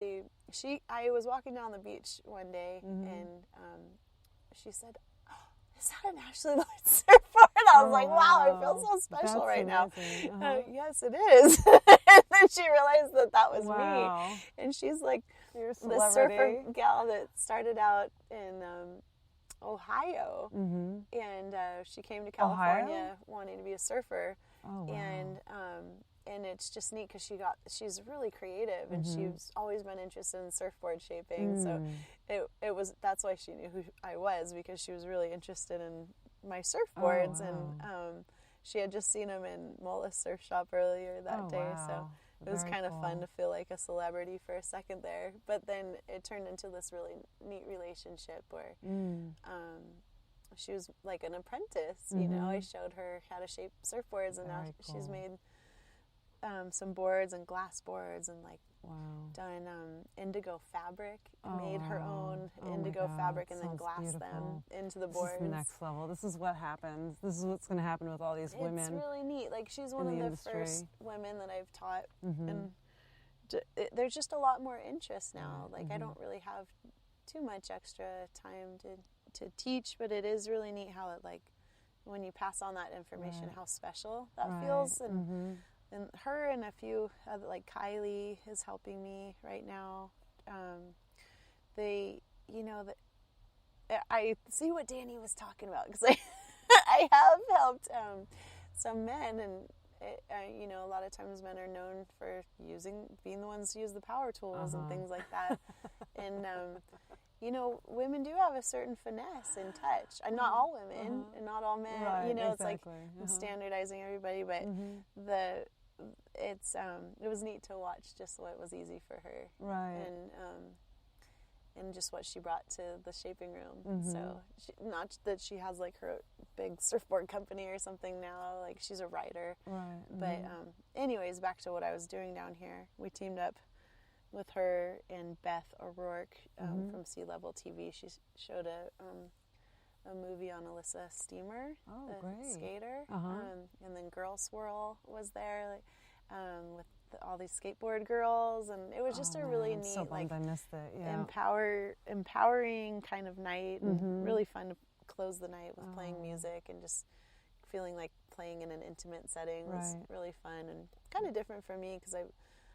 I was walking down the beach one day, and she said, "Is that an Ashley Lloyd surfboard?" I was like, "Wow, I feel so special right now." Yes, it is. And then she realized that was me, and she's like the surfer gal that started out in Ohio, and she came to California wanting to be a surfer, and it's just neat because she's really creative, and she's always been interested in surfboard shaping. So that's why she knew who I was, because she was really interested in my surfboards, and she had just seen them in Mola's surf shop earlier that day. So it was kind of fun to feel like a celebrity for a second there. But then it turned into this really neat relationship where she was like an apprentice. You know, I showed her how to shape surfboards, and now she's made some boards and glass boards, and like done indigo fabric, made her own indigo fabric, and then glassed them into the boards. This is the next level. This is what happens. This is what's going to happen with all these women. It's really neat. Like, she's one of the first women that I've taught, and there's just a lot more interest now. Like, I don't really have too much extra time to teach, but it is really neat how it, like, when you pass on that information, how special that feels. And her and a few other, like Kylie is helping me right now. I see what Danny was talking about, because I have helped some men, and a lot of times men are known for being the ones to use the power tools and things like that. And women do have a certain finesse and touch. And not all women, and not all men. Right, it's like I'm standardizing everybody, but it was neat to watch just what was easy for her, and just what she brought to the shaping room. So not that she has like her big surfboard company or something now, like she's a writer, but anyways, back to what I was doing down here. We teamed up with her and Beth O'Rourke from Sea Level TV. She showed a movie on Alyssa Steamer, the skater, and then Girl Swirl was there, with all these skateboard girls, and it was just a really neat, I missed it. empowering kind of night, and really fun to close the night with playing music, and just feeling like playing in an intimate setting was really fun and kind of different for me, because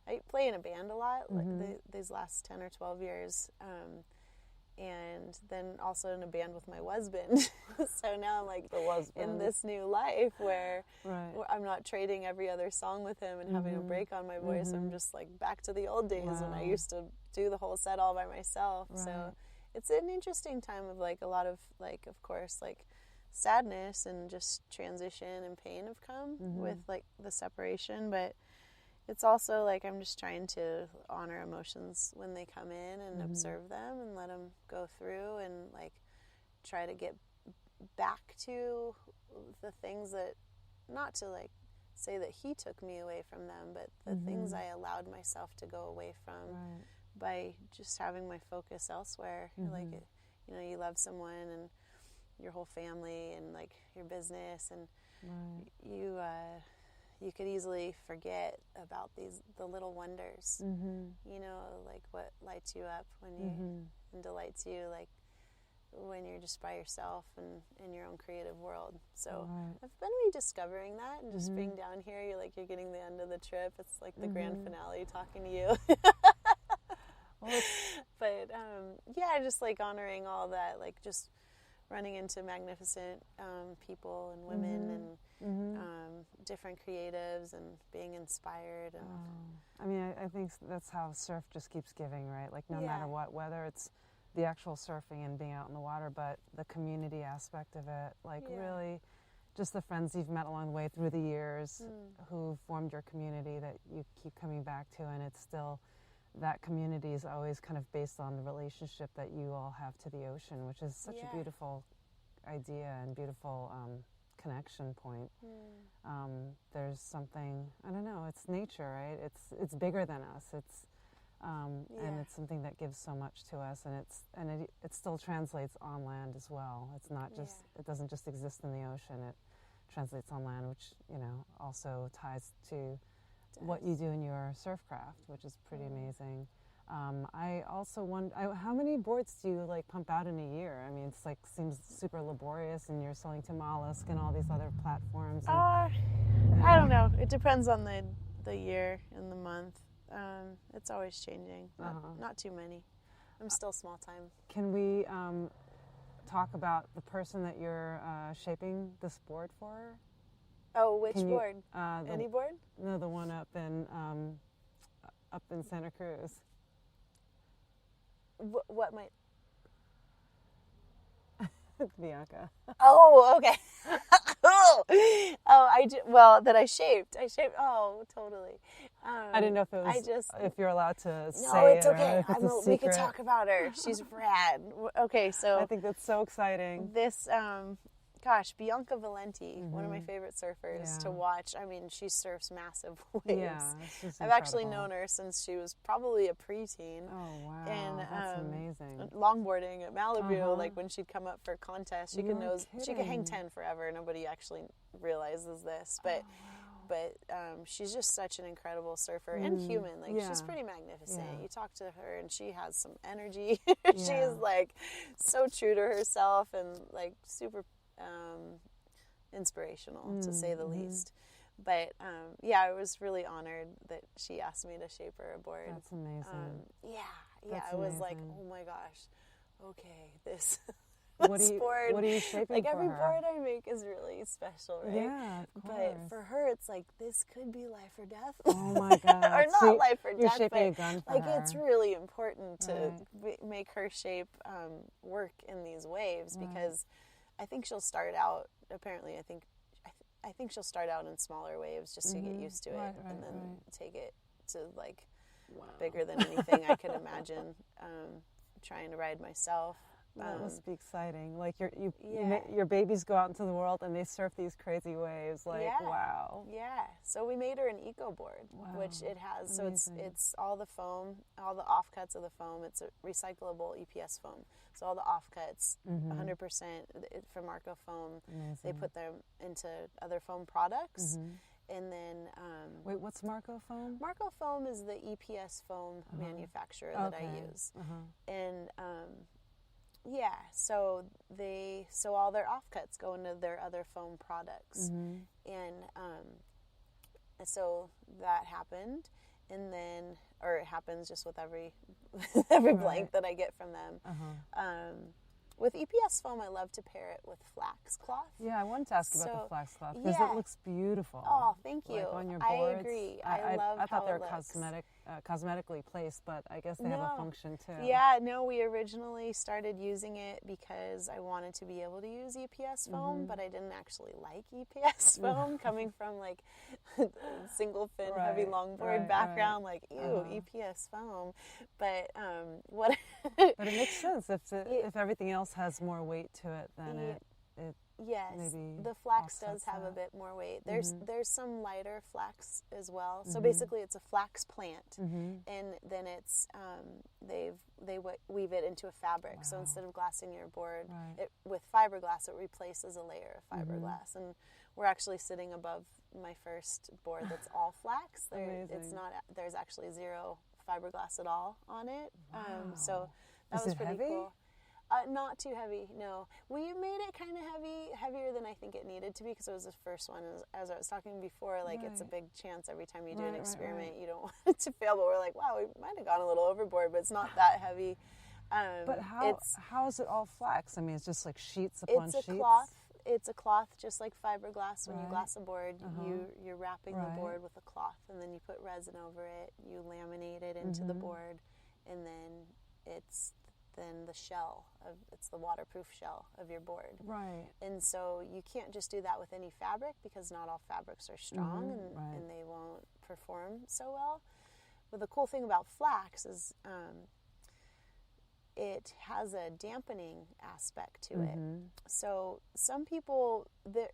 I play in a band a lot, like these last 10 or 12 years, and then also in a band with my husband. So now I'm like in this new life where I'm not trading every other song with him and having a break on my voice. I'm just like back to the old days when I used to do the whole set all by myself. So it's an interesting time of like a lot of like, of course, like sadness and just transition and pain have come with like the separation, but it's also like I'm just trying to honor emotions when they come in and observe them and let them go through, and like try to get back to the things that, not to like say that he took me away from them, but the things I allowed myself to go away from by just having my focus elsewhere. Like, you love someone and your whole family and like your business, and you could easily forget about the little wonders, like what lights you up and delights you, like when you're just by yourself and in your own creative world. So I've been rediscovering that, and just being down here, you're getting the end of the trip. It's like the grand finale talking to you. But just like honoring all that, like just running into magnificent people and women and different creatives, and being inspired. And I mean, I think that's how surf just keeps giving, right? Like no matter what, whether it's the actual surfing and being out in the water, but the community aspect of it, like really just the friends you've met along the way through the years who formed your community that you keep coming back to, and it's still, that community is always kind of based on the relationship that you all have to the ocean, which is such a beautiful idea and beautiful connection point. There's something, I don't know, it's nature, right? It's bigger than us. It's and it's something that gives so much to us, and it still translates on land as well. It's not just it doesn't just exist in the ocean. It translates on land, which also ties to what you do in your surf craft, which is pretty amazing. I also wonder, how many boards do you like pump out in a year? I mean, it's like seems super laborious, and you're selling to Mollusk and all these other platforms. And, I don't know. It depends on the year and the month. It's always changing. Not too many. I'm still small time. Can we talk about the person that you're shaping this board for? Oh, which board? Any board? No, the one up in Santa Cruz. What might? Bianca. Oh, okay. That I shaped. Oh, totally. I didn't know if it was. If you're allowed to say it. No, it's okay. If it's a secret. We could talk about her. She's rad. Okay, so I think that's so exciting. This, Bianca Valenti, one of my favorite surfers to watch. I mean, she surfs massive waves. Yeah, I've actually known her since she was probably a preteen. Oh wow, and that's amazing. Longboarding at Malibu, like when she'd come up for contests, she could hang 10 forever. Nobody actually realizes this, but she's just such an incredible surfer and human. Like she's pretty magnificent. You talk to her and she has some energy. She's like so true to herself and like super inspirational to say the least. But I was really honored that she asked me to shape her a board. That's amazing. I was like, oh my gosh, okay, this. What are you shaping like for every her? board I make is really special, right? Yeah, of course. But for her, it's like this could be life or death. Oh my God! Or not life or you're death, shaping but a gun for like her. it's really important to make her shape work in these waves because I think she'll start out. Apparently, I think she'll start out in smaller waves just to get used to it, and then take it to like bigger than anything I could imagine. Trying to ride myself. That must be exciting. Like your babies go out into the world and they surf these crazy waves. Like wow. Yeah. So we made her an eco board, which it has. So it's all the foam, all the offcuts of the foam. It's a recyclable EPS foam. So all the offcuts, 100% from Marco Foam. Amazing. They put them into other foam products. And then... wait, what's Marco Foam? Marco Foam is the EPS foam manufacturer that I use. And... so all their offcuts go into their other foam products, and so that happened, and then, or it happens just with every blank that I get from them. With EPS foam, I love to pair it with flax cloth. Yeah, I wanted to ask about the flax cloth because it looks beautiful. Oh, thank you. Like on your boards. I agree. I love how I thought they it were looks. Cosmetically placed, but I guess they have a function too. Yeah, no, we originally started using it because I wanted to be able to use EPS foam, but I didn't actually like EPS foam coming from like single fin heavy longboard background, like ew, EPS foam. But what? But it makes sense if everything else has more weight to it than it yes, maybe the flax does have that. A bit more weight. There's some lighter flax as well. So basically, it's a flax plant, and then it's they weave it into a fabric. So instead of glassing your board with fiberglass, it replaces a layer of fiberglass. And we're actually sitting above my first board that's all flax. There's actually zero fiberglass at all on it. So that was pretty cool. Not too heavy, no. We made it kind of heavier than I think it needed to be because it was the first one. As I was talking before, like it's a big chance every time you do an experiment. You don't want it to fail, but we're like, wow, we might have gone a little overboard, but it's not that heavy. But how is it all flax? I mean, it's just like sheets upon sheets? It's a cloth, just like fiberglass. When you glass a board, you're wrapping the board with a cloth, and then you put resin over it, you laminate it into the board, and then it's the waterproof shell of your board. Right. And so you can't just do that with any fabric because not all fabrics are strong and they won't perform so well. But the cool thing about flax is it has a dampening aspect to it. So some people,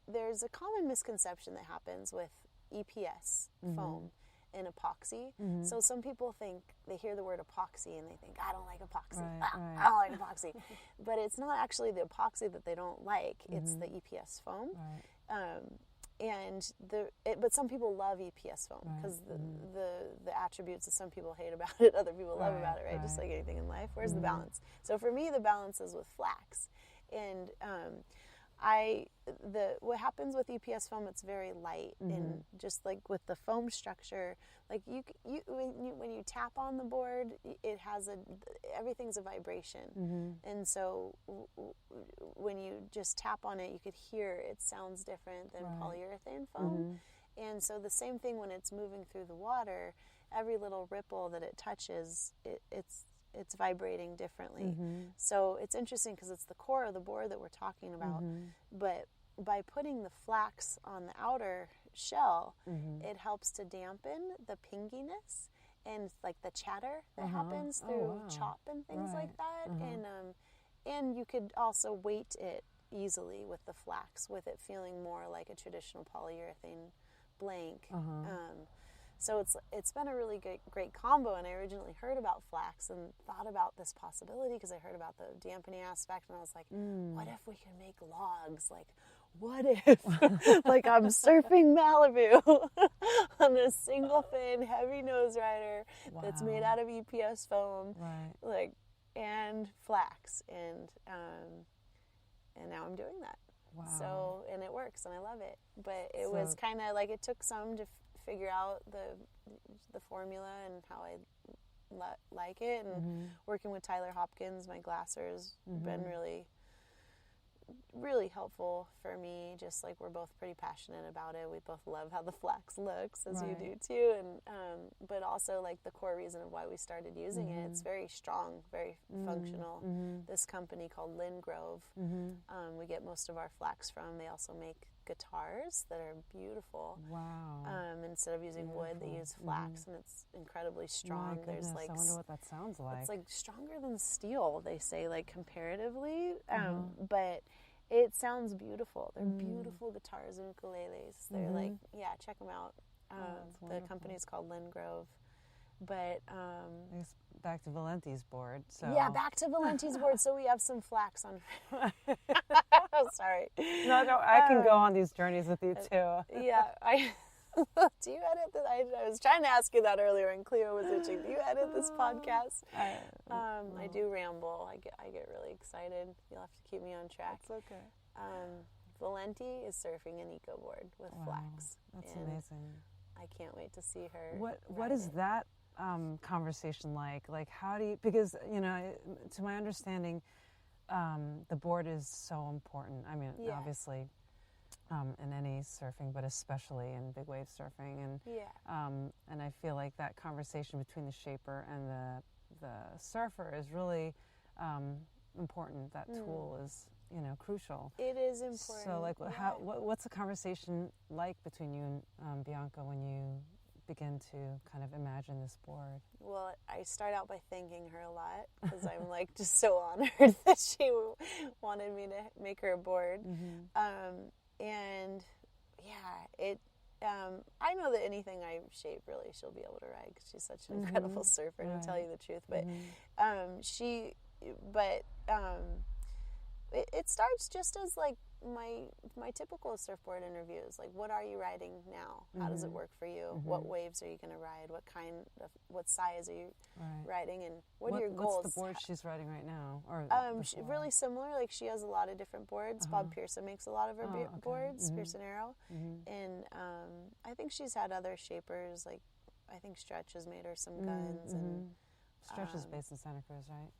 there's a common misconception that happens with EPS foam and epoxy. So some people think, they hear the word epoxy and they think, I don't like epoxy. I don't like epoxy. But it's not actually the epoxy that they don't like, it's the EPS foam. but some people love EPS foam because the attributes that some people hate about it, other people love about it, right? Just like anything in life. Where's the balance? So for me, the balance is with flax. And what happens with EPS foam, it's very light, and just like with the foam structure, like when you tap on the board, it has everything's a vibration, and so when you just tap on it, you could hear it sounds different than polyurethane foam, and so the same thing when it's moving through the water, every little ripple that it touches, it's vibrating differently. So it's interesting because it's the core of the board that we're talking about, but by putting the flax on the outer shell, it helps to dampen the pinginess and like the chatter that happens through chop and things like that. And you could also weight it easily with the flax, with it feeling more like a traditional polyurethane blank. So it's been a really great combo, and I originally heard about flax and thought about this possibility because I heard about the dampening aspect, and I was like, what if we could make logs? Like, what if, like, I'm surfing Malibu on a single fin heavy nose rider that's made out of EPS foam, like, and flax, and now I'm doing that. So, and it works, and I love it. But it was kind of like, it took some to figure out the formula and how I like it, and working with Tyler Hopkins, my glasser, has been really helpful for me. Just like, we're both pretty passionate about it. We both love how the flax looks, as you do too, and but also like the core reason of why we started using it. It's very strong, very functional. This company called Lingrove, we get most of our flax from. They also make guitars that are beautiful. Instead of using wood, they use flax, and it's incredibly strong. There's like, I wonder what that sounds like. It's like stronger than steel, they say, like comparatively, but it sounds beautiful. They're beautiful guitars and ukuleles. They're like, check them out. The company's called Lingrove. But back to Valenti's board. So back to Valenti's board. So we have some flax on. Sorry. No, I can go on these journeys with you too. Do you edit this? I was trying to ask you that earlier, and Cleo was itching. Do you edit this podcast? I do ramble. I get really excited. You'll have to keep me on track. It's okay. Valenti is surfing an eco board with flax. That's amazing. I can't wait to see her. What is that conversation like? Like, how do you? Because to my understanding, the board is so important. I mean, obviously. In any surfing, but especially in big wave surfing, and I feel like that conversation between the shaper and the surfer is really important. That tool is crucial. It is important. So like, what's the conversation like between you and Bianca when you begin to kind of imagine this board? Well, I start out by thanking her a lot because I'm like just so honored that she wanted me to make her a board. And I know that anything I shape, really, she'll be able to ride because she's such an incredible surfer, to tell you the truth. But it starts just as like my typical surfboard interviews. Like, what are you riding now? How does it work for you? What waves are you going to ride? What size are you riding? And what are your goals? What's the board she's riding right now? Or really similar. Like, she has a lot of different boards. Bob Pearson makes a lot of her boards, Pearson Arrow. And I think she's had other shapers. Like, I think Stretch has made her some guns. And Stretch is based in Santa Cruz, right?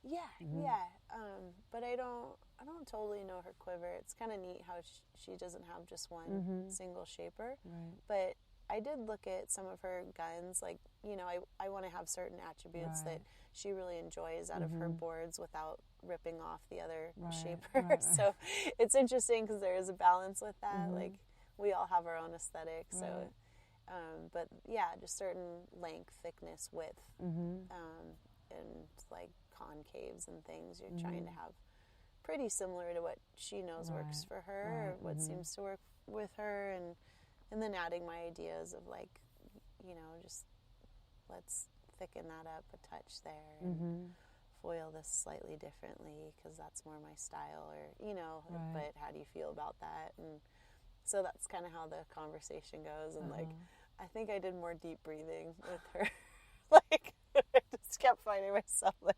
But I don't totally know her quiver. It's kind of neat how she doesn't have just one single shaper. But I did look at some of her guns. Like, I want to have certain attributes that she really enjoys out of her boards without ripping off the other shaper. So it's interesting because there is a balance with that. Like, we all have our own aesthetic. So, but just certain length, thickness, width, and like concaves and things. You're trying to have pretty similar to what she knows works for her, or what seems to work with her, and then adding my ideas of like, just let's thicken that up a touch there and foil this slightly differently because that's more my style, or but how do you feel about that? And So that's kind of how the conversation goes. And like, I think I did more deep breathing with her. Like, I just kept finding myself like